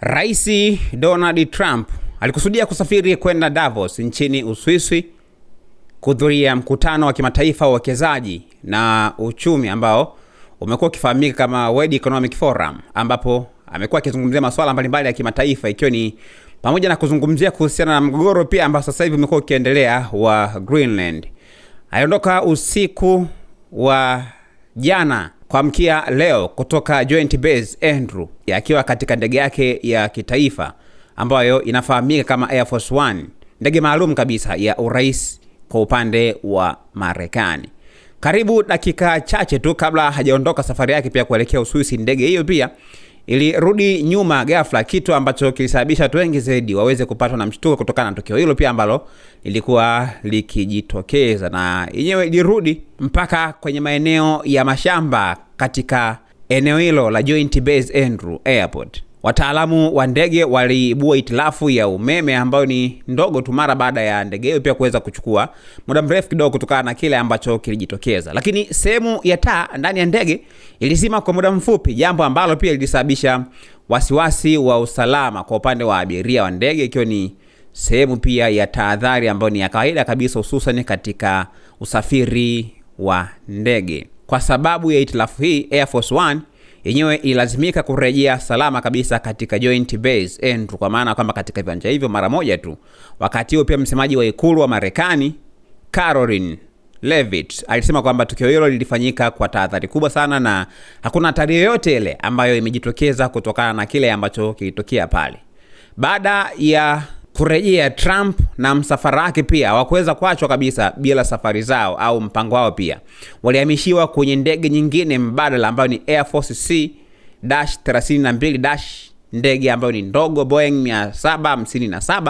Rais Donald Trump alikusudia kusafiri kwenda Davos nchini Uswisi kuhudhuria mkutano wa kimataifa wa uwekezaji na uchumi ambao umekuwa ukifahamika kama World Economic Forum, ambapo amekuwa akizungumzia masuala mbalimbali ya kimataifa ikiwa ni pamoja na kuzungumzia kuhusiana na mgogoro pia ambao sasa hivi umekuwa ukiendelea wa Greenland. Aliondoka usiku wa jana kuamkia leo kutoka Joint Base Andrews akiwa katika ndege yake ya kitaifa ambayo inafahamika kama Air Force One, ndege maalum kabisa ya urais kwa upande wa Marekani. Karibu dakika chache tu kabla hajaondoka safari yake pia kuelekea Uswisi, ndege hiyo pia ilirudi nyuma ghafla, kitu ambacho kilisababisha watu wengi zaidi waweze kupatwa na mshtuko kutokana na tukio hilo pia ambalo lilikuwa likijitokeza, na yenyewe ilirudi mpaka kwenye maeneo ya mashamba katika eneo hilo la Joint Base Andrews Airport. Wataalamu wa ndege waliibua itilafu ya umeme ambayo ni ndogo tu mara baada ya ndege hiyo pia kuweza kuchukua muda mrefu kidogo kutokana na kile ambacho kilijitokeza, lakini sehemu ya taa ndani ya ndege ilizima kwa muda mfupi, jambo ambalo pia lilisababisha wasiwasi wa usalama kwa upande wa abiria wa ndege, ikiwa ni sehemu pia ya tahadhari ambayo ni ya kawaida kabisa, hususan katika usafiri wa ndege. Kwa sababu ya itilafu hii, Air Force One yenyewe ilazimika kurejea salama kabisa katika Joint Base Andrews, kwa maana kwamba katika viwanja hivyo mara moja tu. Wakati huo pia msemaji wa ikulu wa Marekani Karoline Leavitt alisema kwamba tukio hilo lilifanyika kwa tahadhari kubwa sana na hakuna hatari yoyote ile ambayo imejitokeza kutokana na kile ambacho kilitokea pale. Baada ya kurejea, Trump na msafara wake pia hawakuweza kuachwa kabisa bila safari zao au mpango wao, pia walihamishiwa kwenye ndege nyingine mbadala ambayo ni Air Force C-32, ndege ambayo ni ndogo, Boeing 757,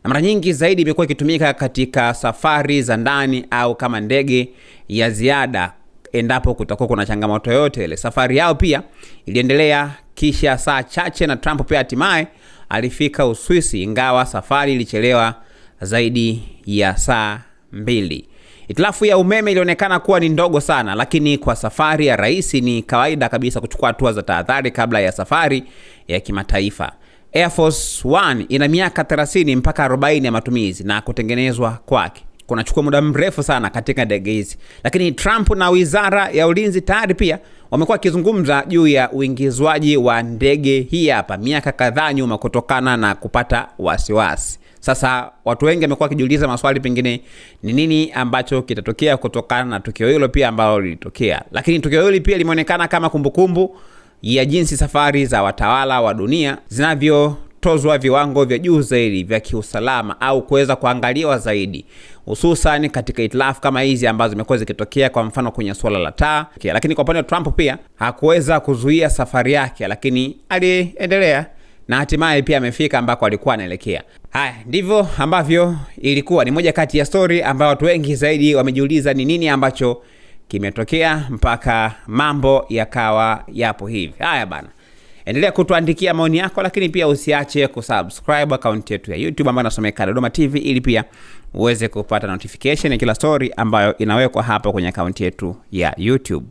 na mara nyingi zaidi imekuwa ikitumika katika safari za ndani au kama ndege ya ziada endapo kutakuwa kuna changamoto yote ile. Safari yao pia iliendelea kisha saa chache na Trump pia hatimaye alifika Uswisi, ingawa safari ilichelewa zaidi ya saa 2. Itilafu ya umeme ilionekana kuwa ni ndogo sana, lakini kwa safari ya rais ni kawaida kabisa kuchukua hatua za tahadhari kabla ya safari ya kimataifa. Air Force One ina miaka 30 mpaka 40 ya matumizi na kutengenezwa kwake kunachukua muda mrefu sana katika ndege hizi, lakini Trump na Wizara ya Ulinzi tayari pia wamekuwa kizungumza juu ya uingizwaji wa ndege hii hapa miaka kadhaa nyuma kutokana na kupata wasiwasi. Sasa watu wengi wamekuwa kijiuliza maswali, pengine ni nini ambacho kitatokea kutokana na tukio hilo pia ambalo lilitokea. Lakini tukio hilo pia limeonekana kama kumbukumbu ya jinsi safari za watawala wa dunia zinavyotozwa viwango vya juu zaidi vya kiusalama au kuweza kuangaliwa zaidi, hususan katika itilafu kama hizi ambazo zimekuwa zikitokea, kwa mfano kwenye swala la taa. Lakini kwa upande wa Trump pia hakuweza kuzuia safari yake, lakini aliendelea na hatimaye pia amefika ambako alikuwa anaelekea. Haya ndivyo ambavyo ilikuwa. Ni moja kati ya story ambayo watu wengi zaidi wamejiuliza ni nini ambacho kimetokea mpaka mambo yakawa yapo hivi. Haya bana, endelea kutuandikia maoni yako, lakini pia usiache kusubscribe account yetu ya YouTube ambayo inasomeka Dodoma TV, ili pia uweze kupata notification ya kila story ambayo inawekwa hapa kwenye account yetu ya YouTube.